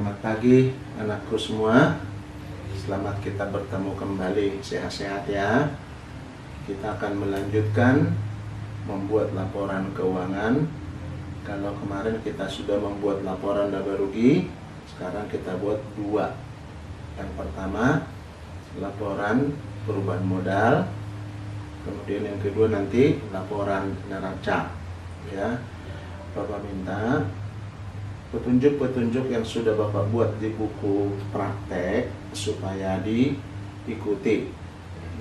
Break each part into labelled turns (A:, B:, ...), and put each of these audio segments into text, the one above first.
A: Selamat pagi anakku semua. Selamat kita bertemu kembali. Sehat-sehat ya. Kita akan melanjutkan membuat laporan keuangan. Kalau kemarin kita sudah membuat laporan laba rugi, sekarang kita buat dua. Yang pertama laporan perubahan modal, kemudian yang kedua nanti laporan neraca ya. Bapak minta petunjuk-petunjuk yang sudah Bapak buat di buku praktek supaya diikuti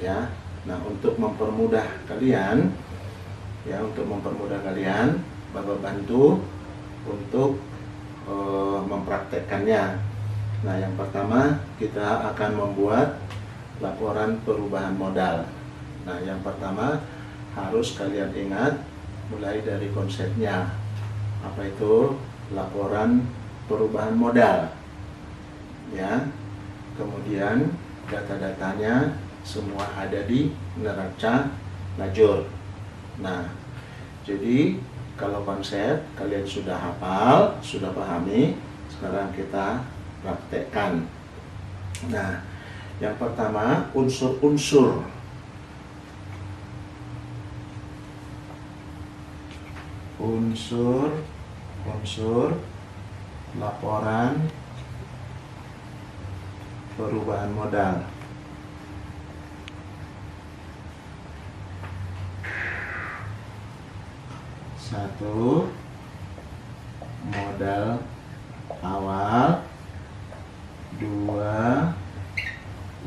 A: ya. Nah, untuk mempermudah kalian Bapak bantu untuk mempraktekkannya. Nah, yang pertama kita akan membuat laporan perubahan modal. Nah, yang pertama harus kalian ingat mulai dari konsepnya. Apa itu laporan perubahan modal ya. Kemudian data-datanya semua ada di neraca lajur. Nah, jadi kalau konsep kalian sudah hafal, sudah pahami, sekarang kita praktekkan. Nah, yang pertama unsur-unsur laporan perubahan modal. Satu, modal awal. Dua,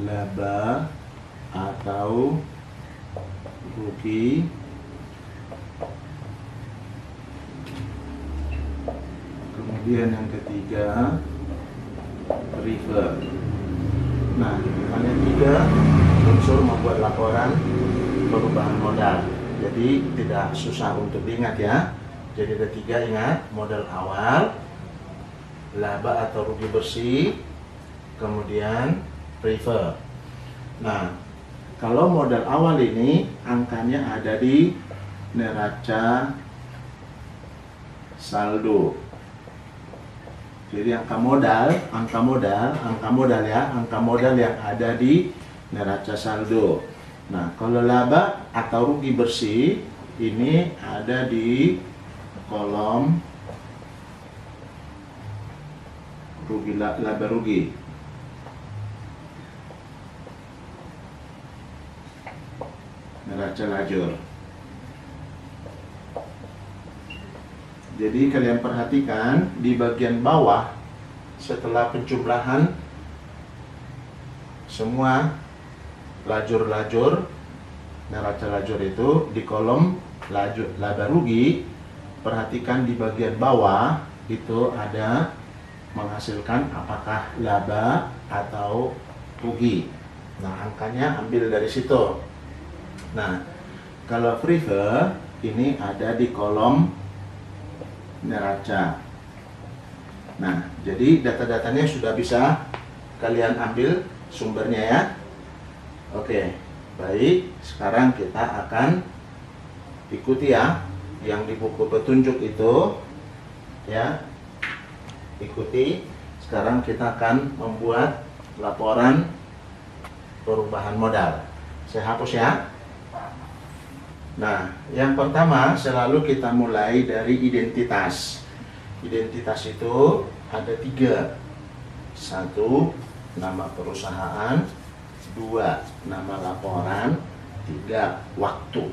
A: laba atau rugi. Kemudian yang ketiga, refer. Nah, hanya tiga unsur membuat laporan perubahan modal. Jadi tidak susah untuk diingat ya. Jadi ada tiga, ingat: modal awal, laba atau rugi bersih, kemudian refer. Nah, kalau modal awal ini angkanya ada di neraca saldo. Jadi angka modal yang ada di neraca saldo. Nah, kalau laba atau rugi bersih ini ada di kolom rugi, laba rugi. Neraca lajur. Jadi kalian perhatikan di bagian bawah setelah penjumlahan semua lajur-lajur neraca lajur itu di kolom lajur laba rugi, perhatikan di bagian bawah itu ada menghasilkan apakah laba atau rugi. Nah, angkanya ambil dari situ. Nah, kalau refer ini ada di kolom neraca. Nah, jadi data-datanya sudah bisa kalian ambil sumbernya ya. Oke, baik. Sekarang kita akan ikuti ya yang di buku petunjuk itu ya. Ikuti. Sekarang kita akan membuat laporan perubahan modal. Saya hapus ya. Nah, yang pertama selalu kita mulai dari identitas. Identitas itu ada tiga. Satu, nama perusahaan. Dua, nama laporan. Tiga, waktu.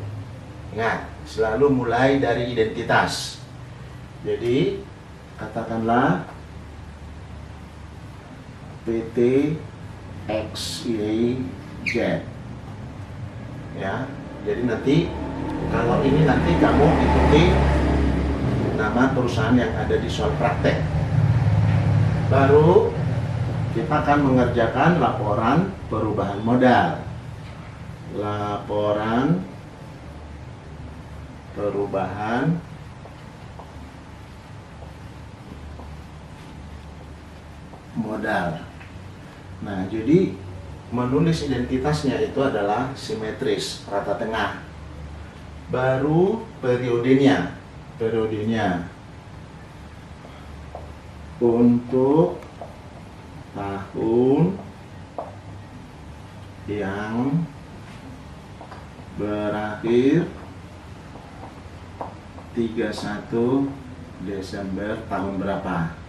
A: Ingat, selalu mulai dari identitas. Jadi, katakanlah PT XYZ ya. Jadi nanti kalau ini nanti kamu ikuti nama perusahaan yang ada di soal praktek. Baru kita akan mengerjakan laporan perubahan modal. Laporan perubahan modal. Nah, jadi menulis identitasnya itu adalah simetris, rata tengah. Baru periodenya untuk tahun yang berakhir 31 Desember tahun berapa.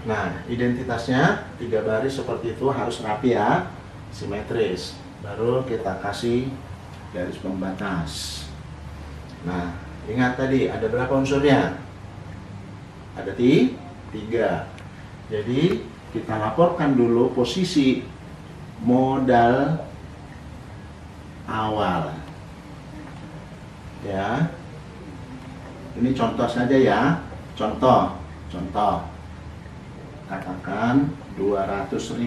A: Nah, identitasnya 3 baris seperti itu, harus rapi ya, simetris. Baru kita kasih garis pembatas. Nah, ingat tadi ada berapa unsurnya? Ada 3. Jadi kita laporkan dulu posisi modal awal. Ya. Ini contoh saja ya. Contoh. Katakan 200.000.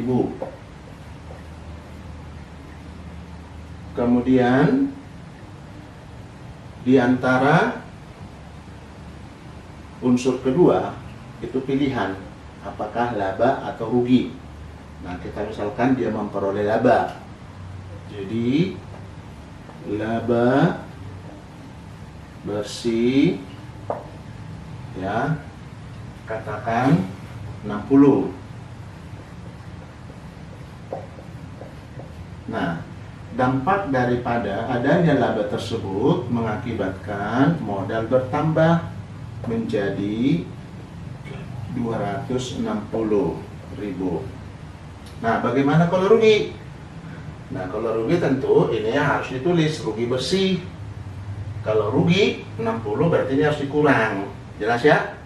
A: Kemudian di antara unsur kedua itu pilihan, apakah laba atau rugi. Nah, kita misalkan dia memperoleh laba. Jadi laba bersih ya, katakan 60. Nah, dampak daripada adanya laba tersebut mengakibatkan modal bertambah menjadi 260.000. Nah, bagaimana kalau rugi? Nah, kalau rugi tentu ini harus ditulis rugi bersih. Kalau rugi 60 berarti ini harus dikurang. Jelas ya?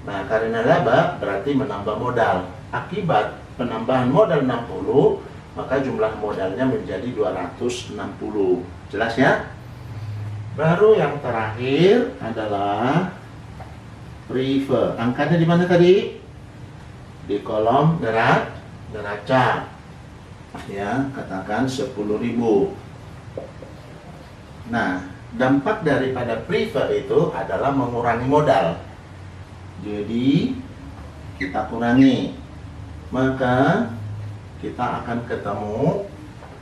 A: Nah, karena laba berarti menambah modal. Akibat penambahan modal 60, maka jumlah modalnya menjadi 260. Jelas ya? Baru yang terakhir adalah prefer. Angkanya di mana tadi? Di kolom neraca. Ya, katakan 10.000. Nah, dampak daripada prefer itu adalah mengurangi modal. Jadi kita kurangi, maka kita akan ketemu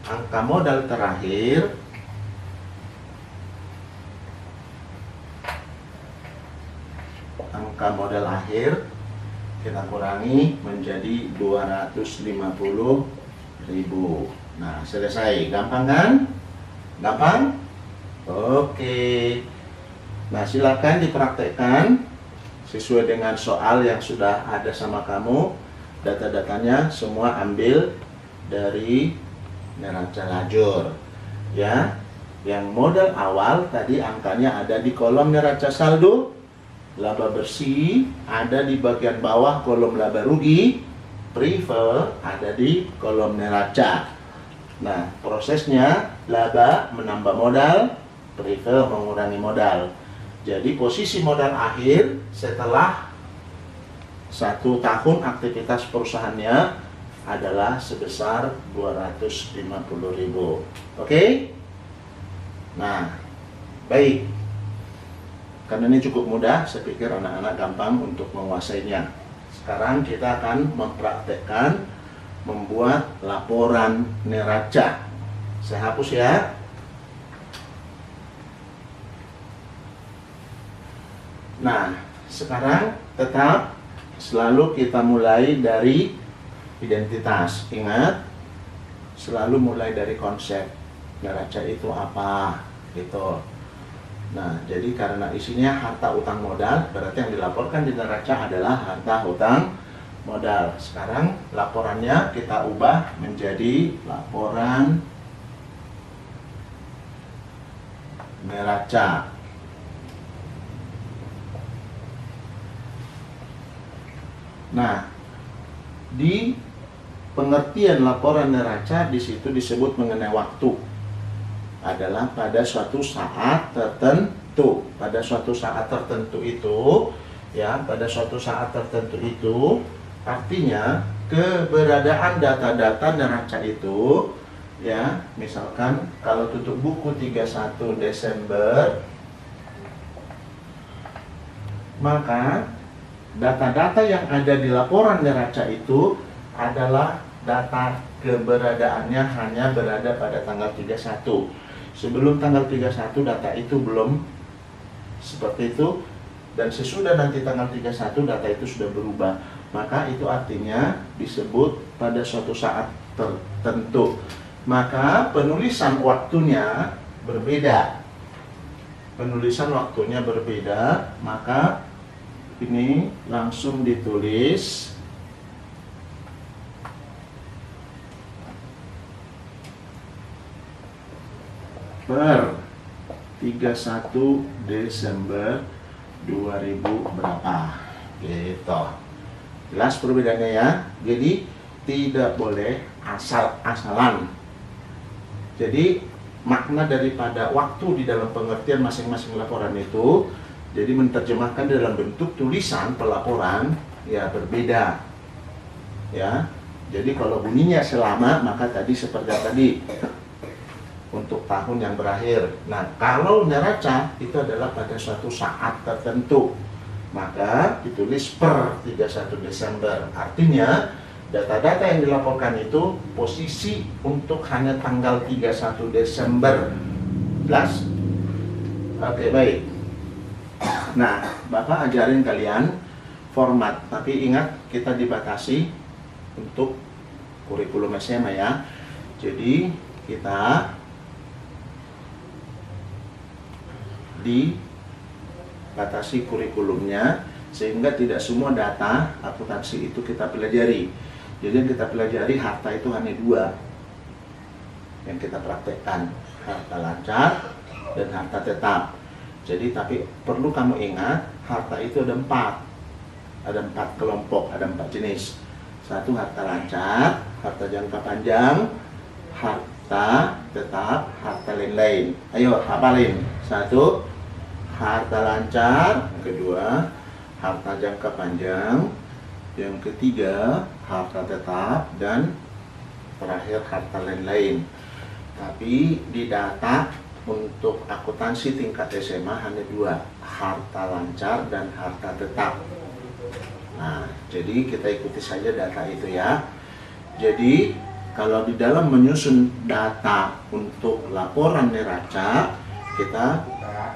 A: angka modal terakhir akhir kita kurangi menjadi 250.000. Nah, selesai. Gampang kan? Gampang? Oke. Nah, silakan dipraktekkan sesuai dengan soal yang sudah ada sama kamu. Data-datanya semua ambil dari neraca lajur. Ya. Yang modal awal tadi angkanya ada di kolom neraca saldo. Laba bersih ada di bagian bawah kolom laba rugi. Prefer ada di kolom neraca. Nah, prosesnya laba menambah modal, prefer mengurangi modal. Jadi posisi modal akhir setelah 1 tahun aktivitas perusahaannya adalah sebesar 250.000. Oke? Nah, baik. Karena ini cukup mudah, saya pikir anak-anak gampang untuk menguasainya. Sekarang kita akan mempraktekkan membuat laporan neraca. Saya hapus ya. Nah, sekarang tetap selalu kita mulai dari identitas. Ingat, selalu mulai dari konsep neraca itu apa, gitu. Nah, jadi karena isinya harta utang modal, berarti yang dilaporkan di neraca adalah harta utang modal. Sekarang laporannya kita ubah menjadi laporan neraca. Nah, di pengertian laporan neraca di situ disebut mengenai waktu. Adalah pada suatu saat tertentu. Pada suatu saat tertentu itu, ya, pada suatu saat tertentu itu artinya keberadaan data-data neraca itu, ya, misalkan kalau tutup buku 31 Desember, maka data-data yang ada di laporan neraca itu adalah data keberadaannya hanya berada pada tanggal 31. Sebelum tanggal 31 data itu belum seperti itu, dan sesudah nanti tanggal 31 data itu sudah berubah, maka itu artinya disebut pada suatu saat tertentu. Maka penulisan waktunya berbeda. Penulisan waktunya berbeda, maka ini langsung ditulis per 31 Desember 2000 berapa gitu. Jelas perbedaannya ya. Jadi tidak boleh asal-asalan. Jadi makna daripada waktu di dalam pengertian masing-masing laporan itu, jadi menerjemahkan dalam bentuk tulisan pelaporan ya berbeda ya. Jadi kalau bunyinya selama, maka tadi seperti tadi untuk tahun yang berakhir. Nah, kalau neraca itu adalah pada suatu saat tertentu, maka ditulis per 31 Desember. Artinya data-data yang dilaporkan itu posisi untuk hanya tanggal 31 Desember. Jelas? Oke, baik. Nah, Bapak ajarin kalian format, tapi ingat kita dibatasi untuk kurikulum SMA ya. Jadi kita dibatasi kurikulumnya sehingga tidak semua data akuntansi itu kita pelajari. Jadi yang kita pelajari harta itu hanya dua yang kita praktekkan, harta lancar dan harta tetap. Jadi tapi perlu kamu ingat, harta itu ada empat kelompok, ada 4 jenis. Satu harta lancar, harta jangka panjang, harta tetap, harta lain-lain. Ayo hafalin. Satu, harta lancar. Kedua, harta jangka panjang. Yang ketiga, harta tetap. Dan terakhir, harta lain-lain. Tapi di data untuk akuntansi tingkat SMA hanya 2, harta lancar dan harta tetap. Nah, jadi kita ikuti saja data itu ya. Jadi kalau di dalam menyusun data untuk laporan neraca, kita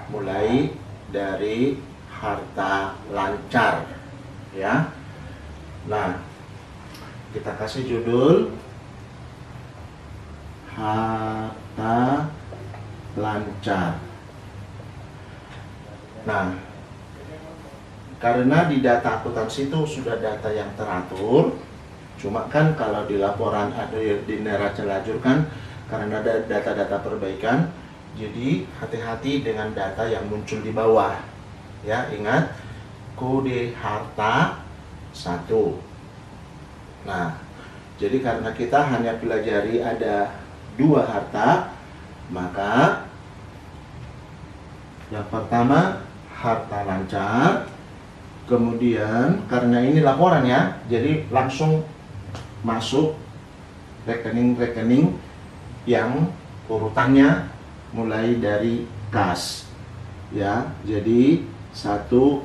A: mulai dari harta lancar ya. Nah, kita kasih judul harta lancar. Nah, karena di data akuntansi itu sudah data yang teratur, cuma kan kalau di laporan ada di neraca lajur kan karena ada data-data perbaikan, jadi hati-hati dengan data yang muncul di bawah ya. Ingat kode harta 1. Nah, jadi karena kita hanya pelajari ada 2 harta, maka yang pertama harta lancar, kemudian karena ini laporan ya, jadi langsung masuk rekening-rekening yang urutannya mulai dari kas ya. Jadi 101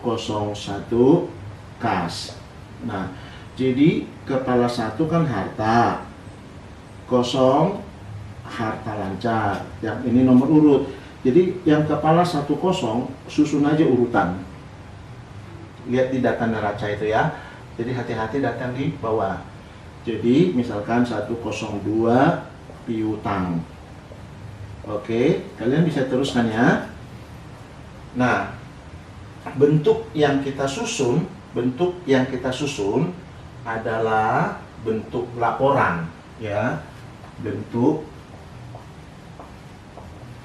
A: kas. Nah, jadi kepala 1 kan harta, 0 harta lancar. Yang ini nomor urut. Jadi yang kepala 10 susun aja urutan. Lihat di data neraca itu ya. Jadi hati-hati data di bawah. Jadi misalkan 102 piutang. Oke, kalian bisa teruskan ya. Nah, bentuk yang kita susun adalah bentuk laporan ya. Bentuk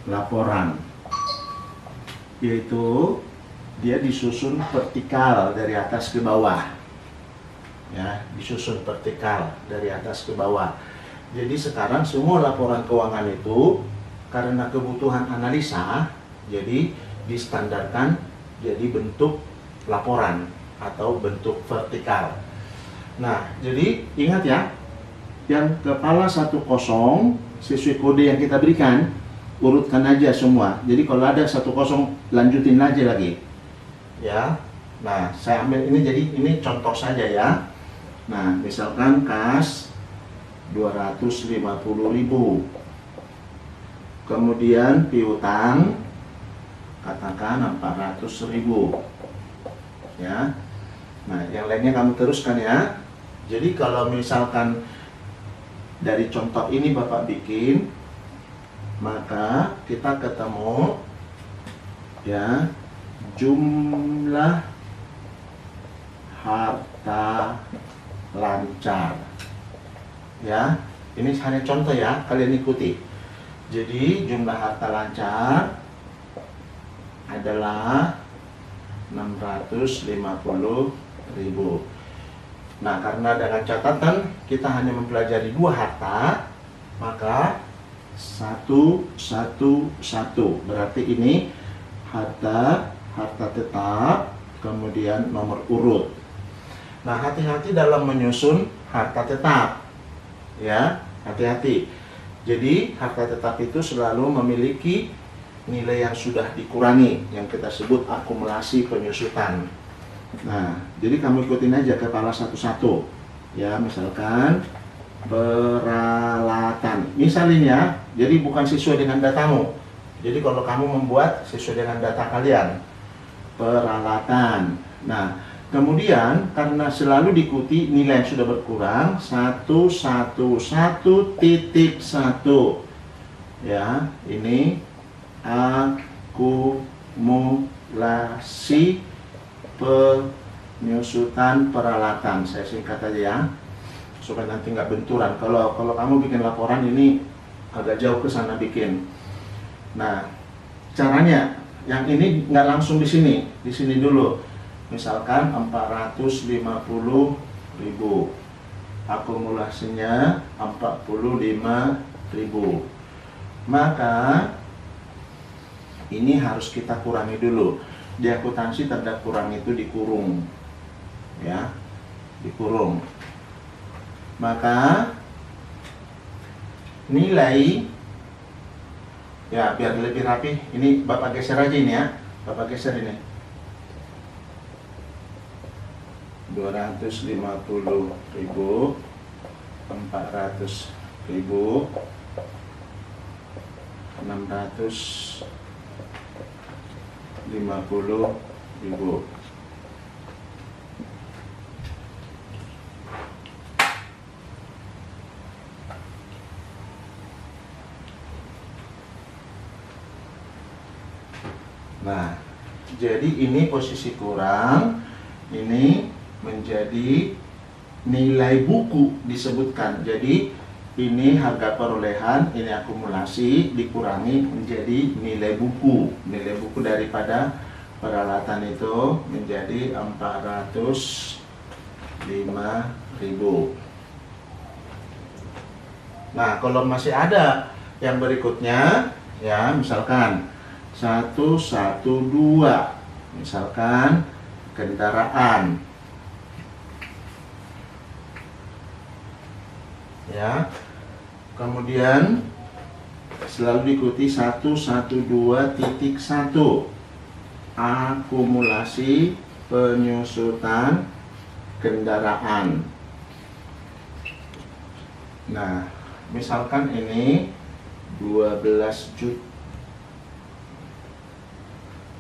A: laporan yaitu dia disusun vertikal dari atas ke bawah ya, disusun vertikal dari atas ke bawah. Jadi sekarang semua laporan keuangan itu karena kebutuhan analisa jadi distandarkan jadi bentuk laporan atau bentuk vertikal. Nah, jadi ingat ya, yang kepala 10 sesuai kode yang kita berikan, urutkan aja semua. Jadi kalau ada 10 lanjutin aja lagi ya. Nah, saya ambil ini, jadi ini contoh saja ya. Nah, misalkan kas 250.000, kemudian piutang katakan 400.000. ya. Nah, yang lainnya kamu teruskan ya. Jadi kalau misalkan dari contoh ini Bapak bikin, maka kita ketemu ya jumlah harta lancar. Ya, ini hanya contoh ya, kalian ikuti. Jadi jumlah harta lancar adalah 650.000. Nah, karena dengan catatan kita hanya mempelajari dua harta, maka 111. Berarti ini harta tetap, kemudian nomor urut. Nah, hati-hati dalam menyusun harta tetap. Ya, hati-hati. Jadi, harta tetap itu selalu memiliki nilai yang sudah dikurangi, yang kita sebut akumulasi penyusutan. Nah, jadi kamu ikutin aja kepala satu-satu. Ya, misalkan peralatan. Misalin ya, jadi bukan sesuai dengan datamu. Jadi kalau kamu membuat sesuai dengan data kalian. Peralatan. Nah, kemudian karena selalu diikuti nilai yang sudah berkurang 111.1. Ya, ini akumulasi penyusutan peralatan. Saya singkat aja ya, supaya nanti nggak benturan. Kalau kamu bikin laporan ini agak jauh ke sana bikin. Nah, caranya yang ini nggak langsung di sini dulu. Misalkan 450.000, akumulasinya 45.000. Maka ini harus kita kurangi dulu. Di akuntansi tanda kurang itu dikurung, ya, dikurung. Maka nilai, ya biar lebih rapi, ini Bapak geser aja ini ya, Bapak geser ini. 250.000, 400.000, 650.000. Nah, jadi ini posisi kurang, ini menjadi nilai buku disebutkan. Jadi ini harga perolehan, ini akumulasi dikurangi menjadi nilai buku. Nilai buku daripada peralatan itu menjadi 405.000. Nah, kalau masih ada yang berikutnya, ya misalkan 112, misalkan kendaraan. Ya, kemudian selalu diikuti 112.1, akumulasi penyusutan kendaraan. Nah, misalkan ini 12 juta,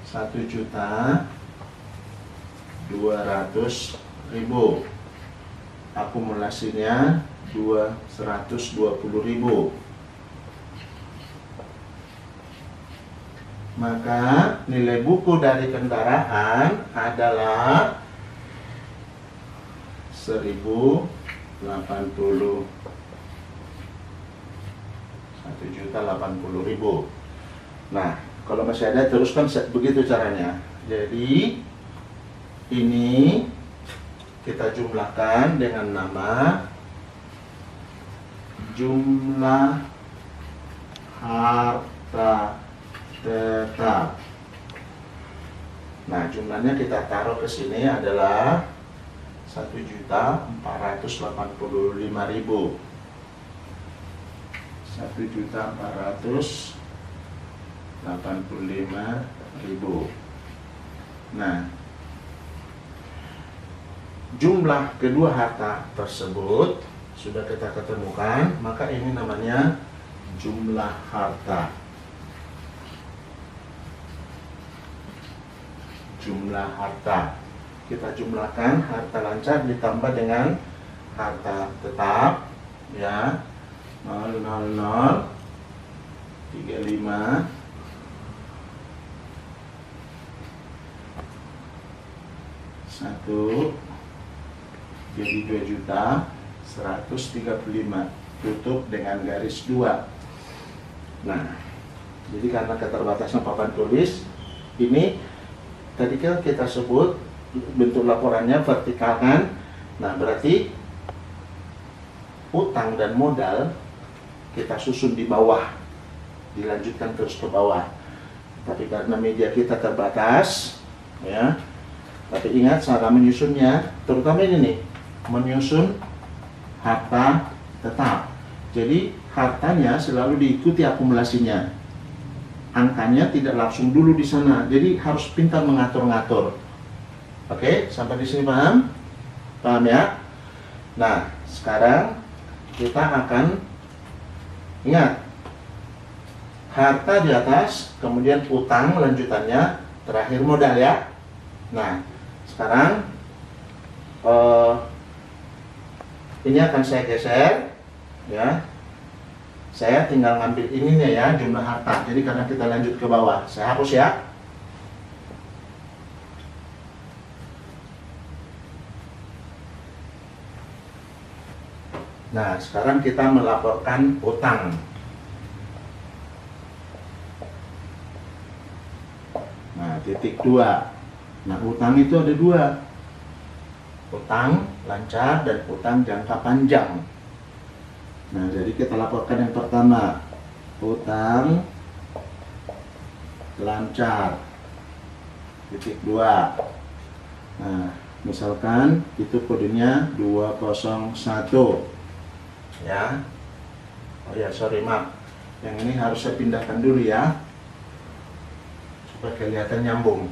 A: 1.200.000, akumulasinya 120.000. Maka nilai buku dari kendaraan adalah 1.080, 1.080.000. Nah, kalau masih ada teruskan begitu caranya. Jadi ini kita jumlahkan dengan nama jumlah harta tetap. Nah, jumlahnya kita taruh ke sini adalah 1.485.000. 1.485.000. Nah, jumlah kedua harta tersebut sudah kita ketemukan, maka ini namanya jumlah harta. Jumlah harta. kita jumlahkan harta lancar ditambah dengan harta tetap, ya. 000 35 1 jadi 2.135.000, tutup dengan garis 2. Nah, jadi karena keterbatasan papan tulis ini tadi kan kita sebut bentuk laporannya vertikal kan. Nah, berarti utang dan modal kita susun di bawah, dilanjutkan terus ke bawah. Tapi karena media kita terbatas, ya. Tapi ingat cara menyusunnya, terutama ini nih, menyusun harta tetap. Jadi hartanya selalu diikuti akumulasinya. Angkanya tidak langsung dulu di sana. Jadi harus pintar mengatur-ngatur. Oke, sampai di sini paham? Paham ya? Nah, sekarang kita akan ingat harta di atas, kemudian utang lanjutannya, terakhir modal ya. Nah, sekarang ini akan saya geser, ya. Saya tinggal ngambil ininya ya, jumlah harta. Jadi karena kita lanjut ke bawah, saya hapus ya. Nah, sekarang kita melaporkan utang. Nah, titik 2. Nah, utang itu ada 2. Utang lancar dan utang jangka panjang. Nah, jadi kita laporkan yang pertama, utang lancar, titik 2. Nah, misalkan itu kodenya 201, ya. Oh ya, sorry, maaf. Yang ini harus saya pindahkan dulu ya, supaya kelihatan nyambung.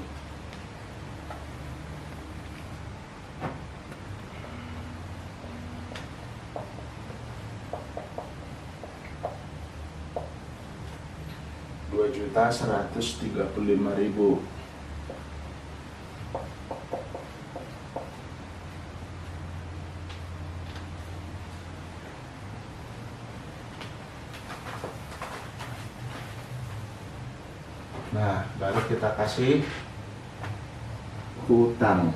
A: Rp2.135.000. Nah, baru kita kasih hutang,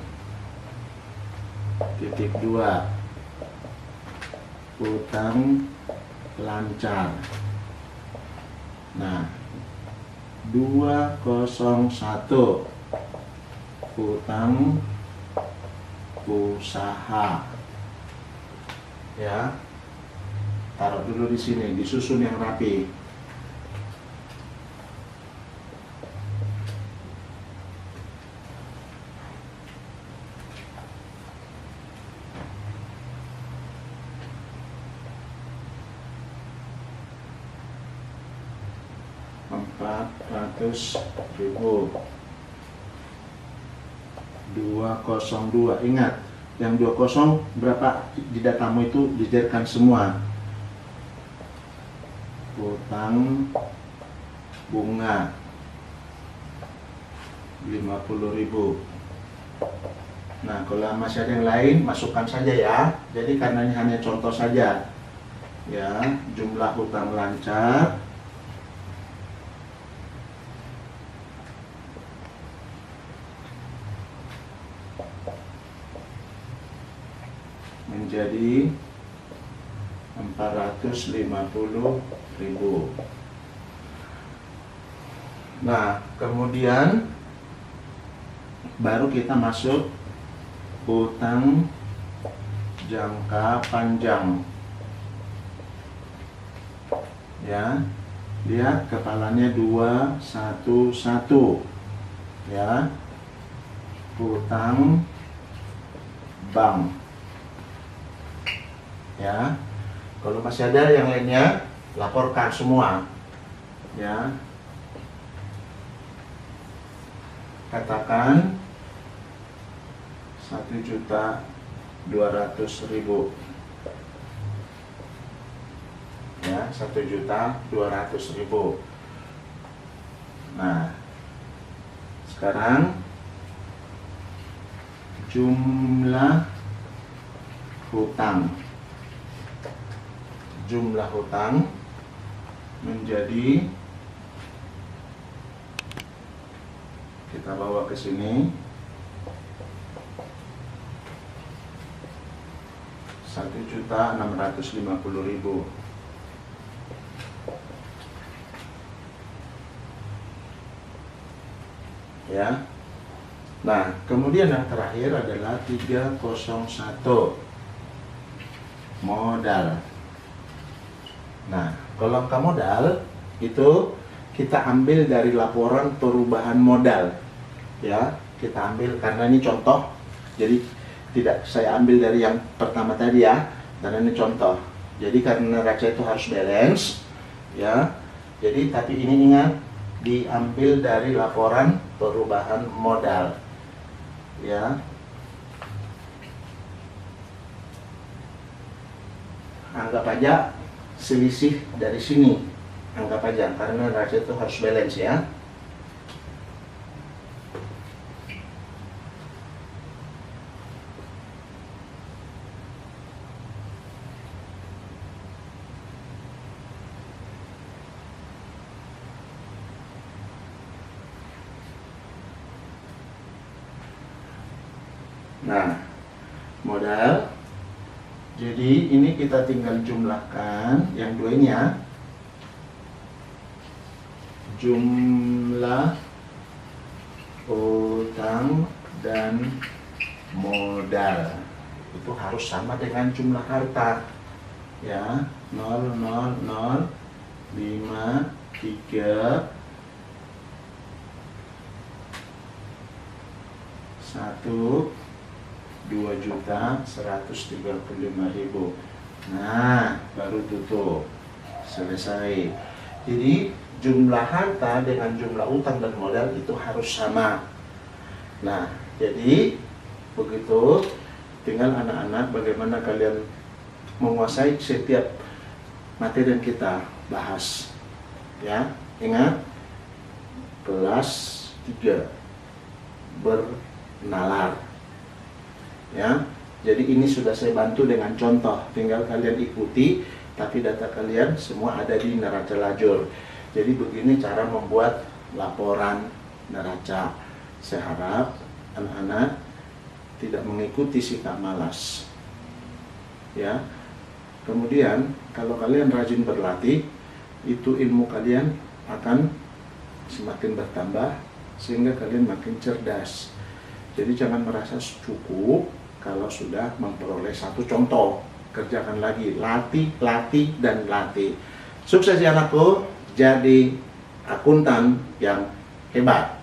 A: titik 2, hutang lancar. Nah, 201, hutang usaha, ya. Taruh dulu di sini, disusun yang rapi. Rp400.000. 202. Ingat, yang 20 berapa di datamu itu dijajarkan semua. Hutang bunga 50.000. Nah, kalau masih ada yang lain, masukkan saja ya. Jadi karena ini hanya contoh saja, ya. Jumlah hutang lancar menjadi 450.000. Nah, kemudian baru kita masuk hutang jangka panjang. Ya, lihat kepalanya 211. Ya, hutang bank. Ya, kalau masih ada yang lainnya, laporkan semua. Ya, katakan 1.200.000. Ya, 1.200.000. Nah, sekarang jumlah hutang. Jumlah hutang menjadi, kita bawa ke sini, 1.650.000. Ya. Nah, kemudian yang terakhir adalah 301, modal. Nah, kalau angka modal itu kita ambil dari laporan perubahan modal. Ya, kita ambil karena ini contoh. Jadi tidak saya ambil dari yang pertama tadi ya, karena ini contoh. Jadi karena neraca itu harus balance, ya. Jadi tapi ini ingat diambil dari laporan perubahan modal, ya. Anggap aja selisih dari sini, anggap aja karena neraca itu harus balance ya. Nah, modal. Jadi ini kita tinggal jumlahkan yang dua ini ya. Jumlah utang dan modal itu harus sama dengan jumlah harta. Ya, 00053 2.135.000. Nah, baru tutup. Selesai. Jadi jumlah harta dengan jumlah utang dan modal itu harus sama. Nah, jadi begitu. Tinggal anak-anak bagaimana kalian menguasai setiap materi yang kita bahas. Ya, ingat kelas 3 bernalar. Ya, jadi ini sudah saya bantu dengan contoh, tinggal kalian ikuti, tapi data kalian semua ada di neraca lajur. Jadi begini cara membuat laporan neraca. Saya harap anak-anak tidak mengikuti sikap malas. Ya, kemudian kalau kalian rajin berlatih, itu ilmu kalian akan semakin bertambah sehingga kalian makin cerdas. Jadi jangan merasa cukup kalau sudah memperoleh satu contoh. Kerjakan lagi, latih, latih, dan latih. Sukses ya anakku, jadi akuntan yang hebat.